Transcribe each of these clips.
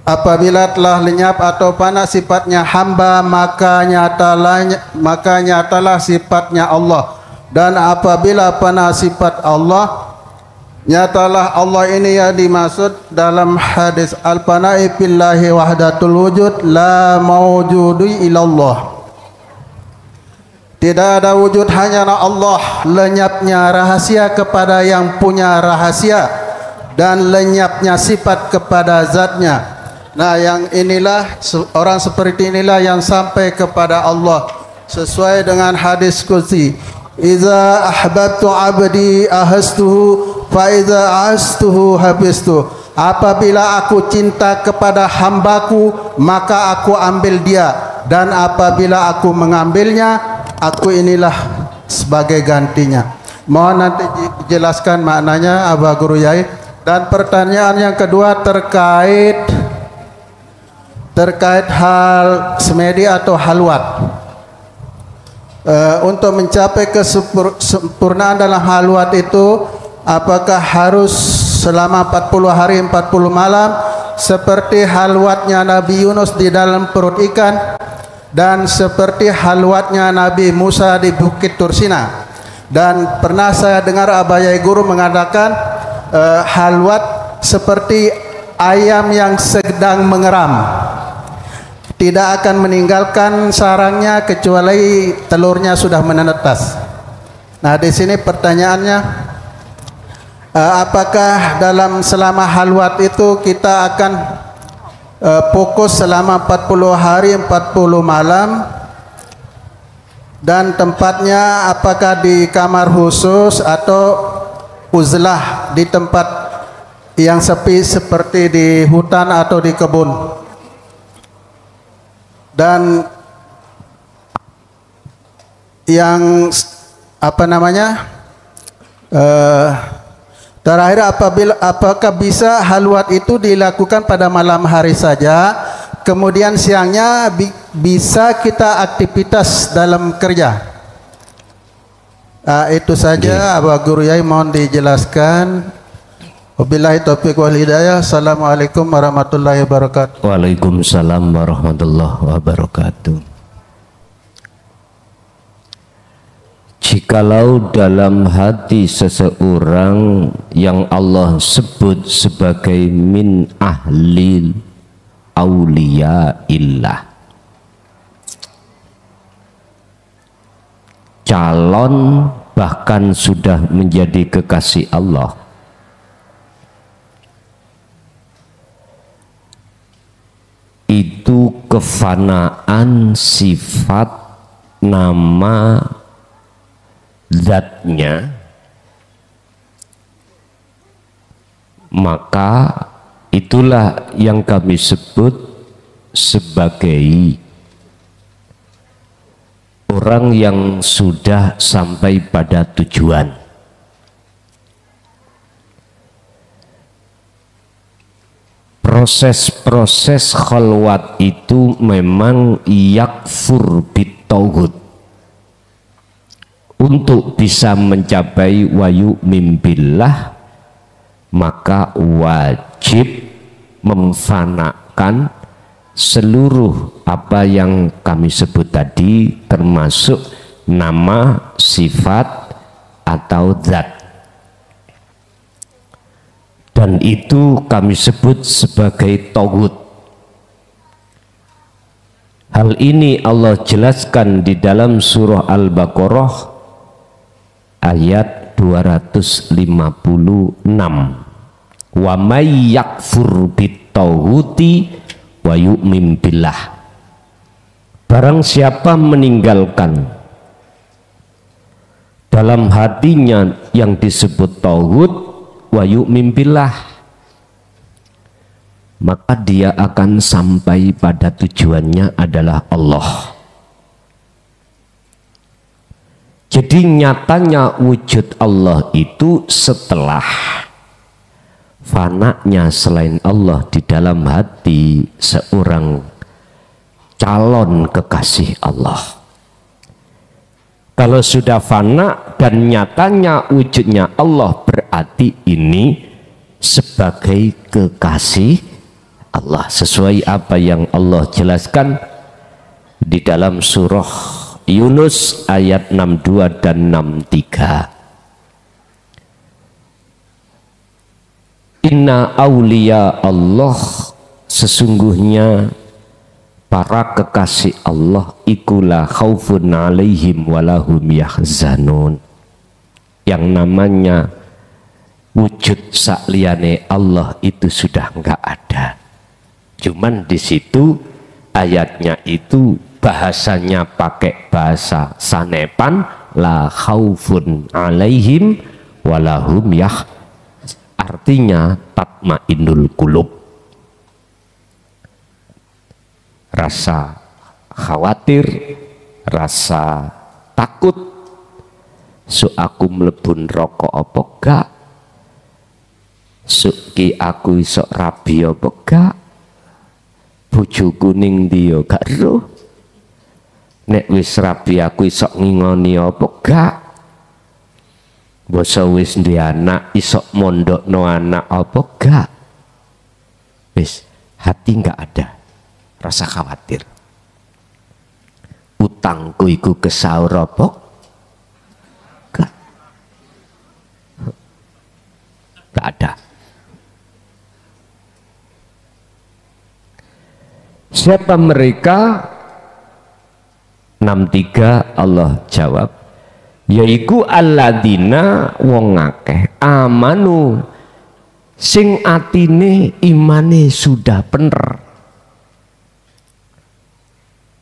apabila telah lenyap atau fana sifatnya hamba, maka nyatalah sifatnya Allah. Dan apabila fana sifat Allah, nyatalah Allah. Ini yang dimaksud dalam hadis al-fana'i fillahi wahdatul wujud la mawjudu illallah. Tidak ada wujud, hanyalah Allah. Lenyapnya rahasia kepada yang punya rahasia, dan lenyapnya sifat kepada zatnya. Nah, yang inilah, orang seperti inilah yang sampai kepada Allah sesuai dengan hadis qudsi. Iza ahbabtu abdi ahastuhu fa iza ahastuhu habistu. Apabila aku cinta kepada hambaku, maka aku ambil dia, dan apabila aku mengambilnya, aku inilah sebagai gantinya. Mohon nanti dijelaskan maknanya Abah Guru Yai. Dan pertanyaan yang kedua terkait hal semedi atau halwat. Untuk mencapai kesempurnaan dalam halwat itu, apakah harus selama 40 hari 40 malam seperti halwatnya Nabi Yunus di dalam perut ikan, dan seperti halwatnya Nabi Musa di Bukit Tursina? Dan pernah saya dengar Abah Yai Guru mengatakan halwat seperti ayam yang sedang mengeram, tidak akan meninggalkan sarangnya kecuali telurnya sudah menetas. Nah, di sini pertanyaannya, apakah selama halwat itu kita akan fokus selama 40 hari 40 malam, dan tempatnya apakah di kamar khusus atau uzlah di tempat yang sepi seperti di hutan atau di kebun? Dan yang terakhir, apakah bisa halwat itu dilakukan pada malam hari saja, kemudian siangnya bisa kita aktivitas dalam kerja? Itu saja Abah Guru Yai, mohon dijelaskan. Wabillahi taufiq wal hidayah. Assalamualaikum warahmatullahi wabarakatuh. Waalaikumsalam warahmatullahi wabarakatuh. Jikalau dalam hati seseorang yang Allah sebut sebagai min ahlil auliya illah, calon bahkan sudah menjadi kekasih Allah, itu kefanaan sifat nama zatnya, maka itulah yang kami sebut sebagai orang yang sudah sampai pada tujuan. Proses-proses khalwat itu memang yakfur bitauhid. Untuk bisa mencapai wayu mimbillah, maka wajib memfanakan seluruh apa yang kami sebut tadi, termasuk nama, sifat atau zat. Dan itu kami sebut sebagai tauhid. Hal ini Allah jelaskan di dalam surah Al-Baqarah ayat 256. Wa may yakfur bitauhidi wa yu'min billah. Barang siapa meninggalkan dalam hatinya yang disebut tauhid wa yu'min billah, maka dia akan sampai pada tujuannya adalah Allah. Jadi nyatanya wujud Allah itu setelah fananya selain Allah di dalam hati seorang calon kekasih Allah. Kalau sudah fana dan nyatanya wujudnya Allah, berarti ini sebagai kekasih Allah, sesuai apa yang Allah jelaskan di dalam surah Yunus ayat 62 dan 63. Inna awliya Allah, sesungguhnya para kekasih Allah ikulah khaufun alaihim walahum yahzanun. Yang namanya wujud sakliyane Allah itu sudah enggak ada. Cuman di situ ayatnya itu bahasanya pakai bahasa sanepan, la khaufun alaihim walahum artinya tatmainnul qulub. Rasa khawatir, rasa takut, aku mlebun rokok apa gak, ki aku iso rabi apa gak, bojoku ning ndi yo gak ero, nek wis rabi aku iso ngingoni apa gak, basa wis duwe anak iso mondokno anak apa gak. Wis hati enggak ada rasa khawatir. Utangku iku kesaur apa gak, gak ada. Siapa mereka? 63 Allah jawab, yaiku alladzina wong akeh amanu sing atine imane sudah bener,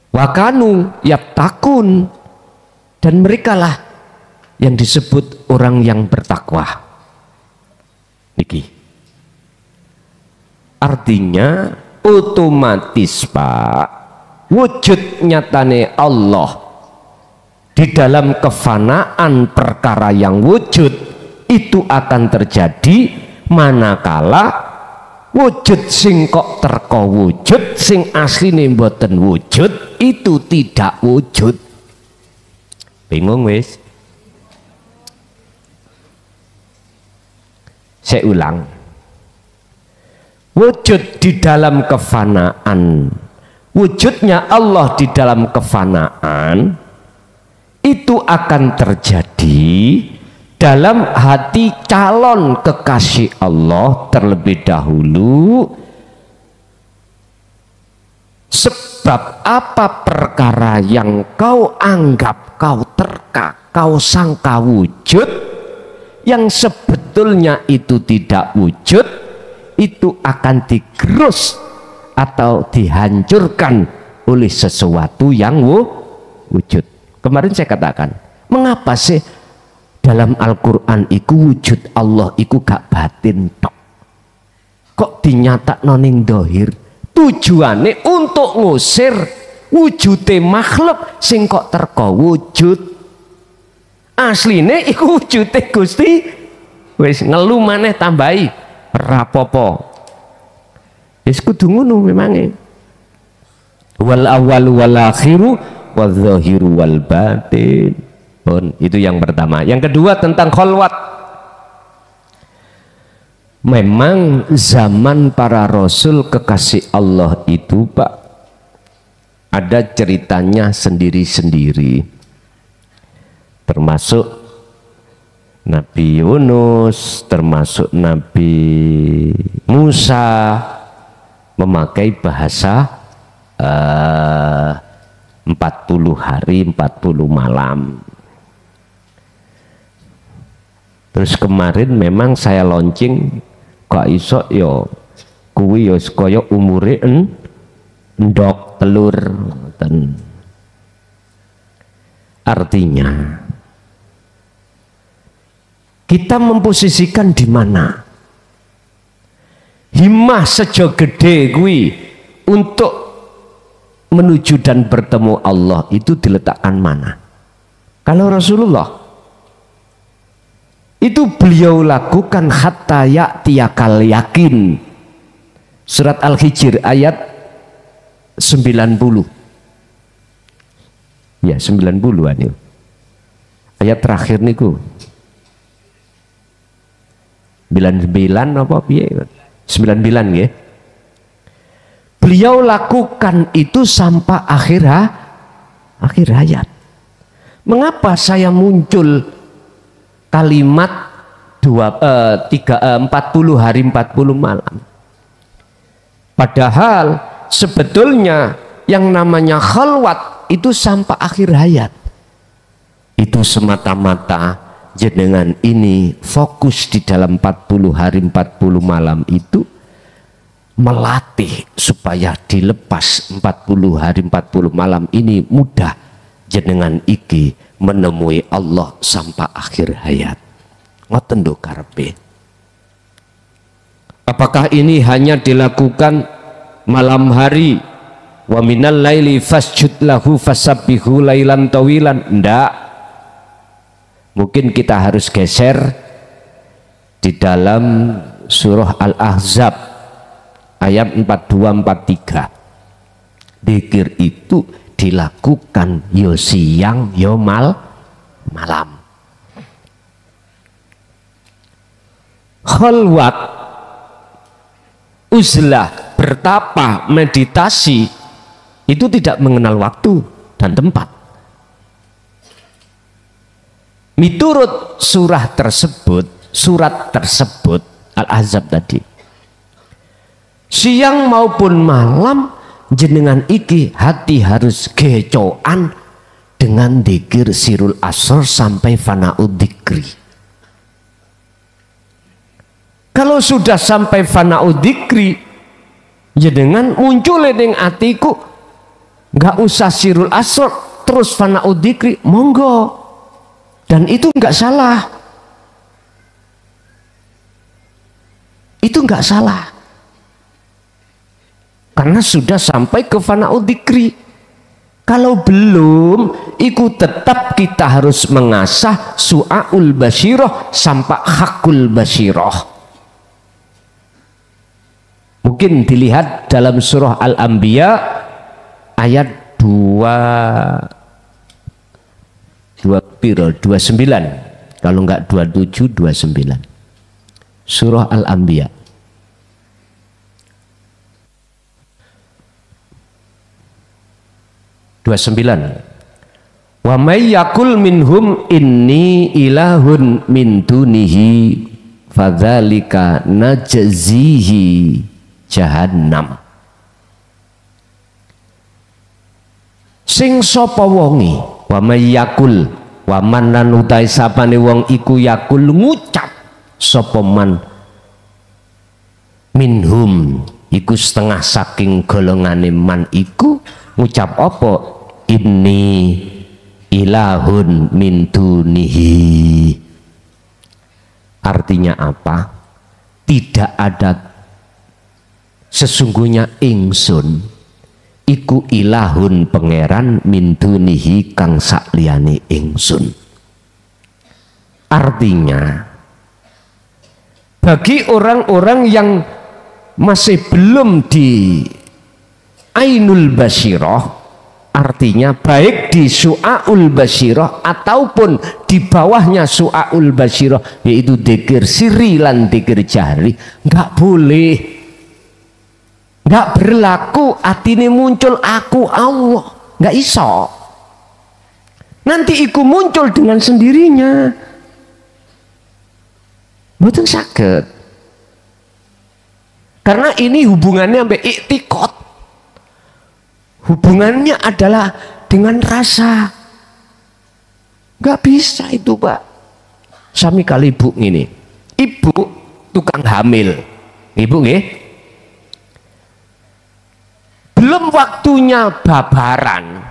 wakanu yattaqun, dan merekalah yang disebut orang yang bertakwa. Niki artinya otomatis Pak, wujud nyatane Allah di dalam kefanaan perkara yang wujud itu akan terjadi manakala wujud sing kok terko wujud sing asline mboten wujud itu tidak wujud. Bingung wis? Saya ulang, wujud di dalam kefanaan, wujudnya Allah di dalam kefanaan itu akan terjadi dalam hati calon kekasih Allah terlebih dahulu. Sebab apa perkara yang kau anggap, kau terka, kau sangka wujud, yang sebetulnya itu tidak wujud, itu akan digerus atau dihancurkan oleh sesuatu yang wujud. Kemarin saya katakan, mengapa sih dalam Al-Quran itu wujud Allah itu gak batin tok, kok dinyatak noning dohir? Tujuannya untuk ngusir wujudnya makhluk sing kok terko wujud. Asline iku wujudnya Gusti wis ngelu maneh tambahi rapopo. Wis kudu ngono memangnya. Wal awal wal akhiru wal zahiru wal batin. Pun itu yang pertama. Yang kedua tentang kholwat. Memang zaman para rasul kekasih Allah itu Pak, ada ceritanya sendiri-sendiri, termasuk Nabi Yunus, termasuk Nabi Musa memakai bahasa 40 hari 40 malam. Terus kemarin memang saya launching kok iso yo kuwi yo kaya umure endok telur. Artinya kita memposisikan di mana himmah sejo gede kuwi untuk menuju dan bertemu Allah itu diletakkan mana. Kalau Rasulullah itu beliau lakukan hatta ya'tiyakal yakin. Surat Al-Hijr ayat 90. Ya 90-an itu. Ayat terakhir niku. 99 apa piye? 99 nggih. beliau lakukan itu sampai akhir hayat. Mengapa saya muncul kalimat 40 hari 40 malam? Padahal sebetulnya yang namanya khalwat itu sampai akhir hayat. Itu semata-mata jenengan ini fokus di dalam 40 hari 40 malam itu melatih supaya dilepas 40 hari 40 malam ini mudah jenengan iki menemui Allah sampai akhir hayat. Ngoten lho karepe. Apakah ini hanya dilakukan malam hari? Wa minal laili fasjud lahu fasabbihu lailan tawilan. Ndak. Mungkin kita harus geser di dalam surah Al-Ahzab ayat 42-43. Dzikir itu dilakukan yo siang yo malam. Khalwat, uzlah, bertapa, meditasi itu tidak mengenal waktu dan tempat. Miturut surat tersebut Al-Ahzab tadi, siang maupun malam jenengan iki hati harus gecoan dengan dzikir sirul asr sampai fana'ud dzikri. Kalau sudah sampai fana'ud dzikri, jenengan muncul ning atiku, nggak usah sirul asr terus fana'ud dzikri, monggo. Dan itu nggak salah. Itu nggak salah. Karena sudah sampai ke fana'ud dzikri. Kalau belum, itu tetap kita harus mengasah su'aul basyirah sampai hakul basyirah. Mungkin dilihat dalam surah Al-Anbiya ayat 29, kalau enggak 27, 29. Surah Al-Anbiya. Wa may yakul minhum inni ilahun min dunihi fadzalika najzihi jahannam. Sing sapa wonge, wa may yakul, wa man lan utai sapane wong iku yakul ngucap sapa man minhum iku setengah saking golongane man iku ngucap apa, inni ilahun min dunihi. Artinya apa? Tidak ada sesungguhnya ingsun iku ilahun pangeran min dunihi kang sakliyane ingsun. Artinya bagi orang-orang yang masih belum di ainul basyirah, artinya baik di su'aul basyirah ataupun di bawahnya su'aul basyirah, yaitu dzikir sirri lan dzikir jahri, nggak boleh, nggak berlaku atine muncul aku Allah, nggak iso. Nanti iku muncul dengan sendirinya, mboten saged. Karena ini hubungannya sampai iktikad. Hubungannya adalah dengan rasa. Nggak bisa itu, Pak. Sami kali ibu ini. Ibu tukang hamil. Ibu nggih. Belum waktunya babaran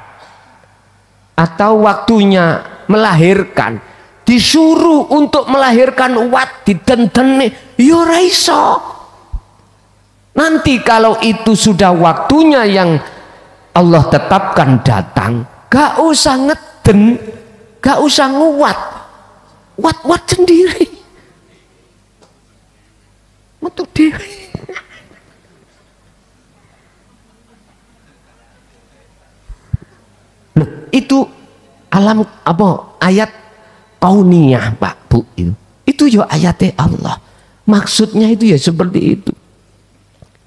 atau waktunya melahirkan, disuruh untuk melahirkan wat didenteni, ya ora iso. Nanti kalau itu sudah waktunya yang Allah tetapkan datang, gak usah ngeden, gak usah nguat, wat sendiri, metu diri. Loh, itu alam apa ayat kauniyah, Pak Bu, itu ya ayatnya Allah. Maksudnya itu ya seperti itu.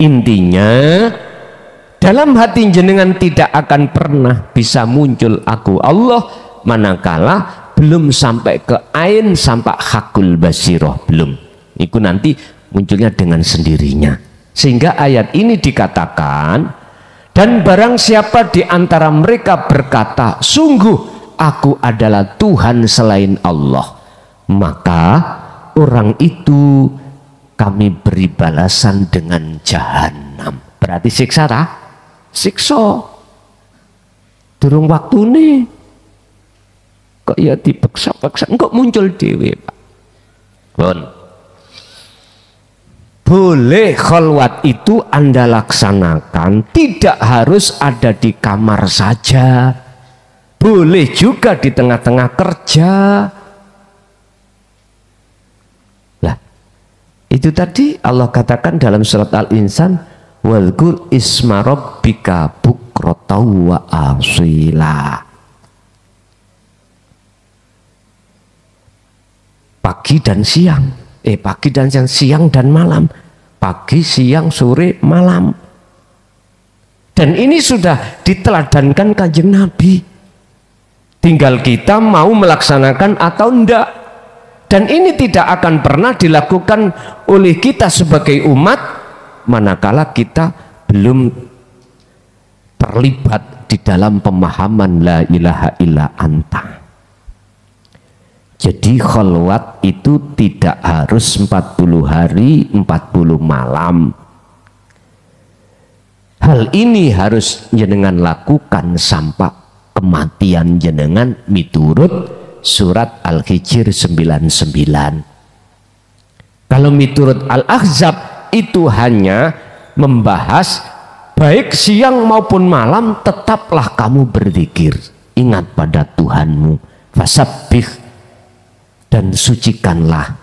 Intinya dalam hati jenengan tidak akan pernah bisa muncul aku Allah manakala belum sampai ke ain sampai hakul basiroh, belum. Itu nanti munculnya dengan sendirinya. Sehingga ayat ini dikatakan, dan barang siapa di antara mereka berkata sungguh aku adalah Tuhan selain Allah, maka orang itu kami beri balasan dengan jahanam. Berarti siksa tak? Siksa durung waktu nih kok ya dipaksa-paksa kok muncul dewe Pak. Bon. Boleh khalwat itu Anda laksanakan, tidak harus ada di kamar saja, boleh juga di tengah-tengah kerja. Lah itu tadi Allah katakan dalam surat Al-Insan, Wadhkur isma rabbika bukratan wa asila. Pagi dan siang, pagi dan siang, siang dan malam, pagi, siang, sore, malam. Dan ini sudah diteladankan Kanjeng Nabi. Tinggal kita mau melaksanakan atau enggak. Dan ini tidak akan pernah dilakukan oleh kita sebagai umat manakala kita belum terlibat di dalam pemahaman la ilaha illa anta. Jadi khalwat itu tidak harus 40 hari 40 malam. Hal ini harus jenengan lakukan sampai kematian jenengan miturut surat Al-Hijr 99. Kalau miturut Al-Ahzab itu hanya membahas baik siang maupun malam tetaplah kamu berzikir, ingat pada Tuhanmu, fasabbih, dan sucikanlah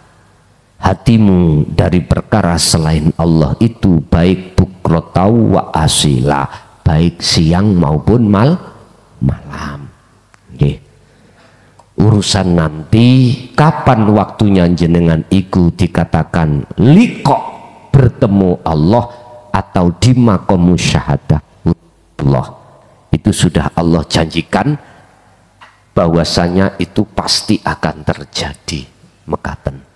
hatimu dari perkara selain Allah itu, baik bukrotau wa asila, baik siang maupun malam. Okay. Urusan nanti kapan waktunya jenengan iku dikatakan liqa, bertemu Allah atau di maqam syahadah Allah, itu sudah Allah janjikan bahwasanya itu pasti akan terjadi. Mekaten.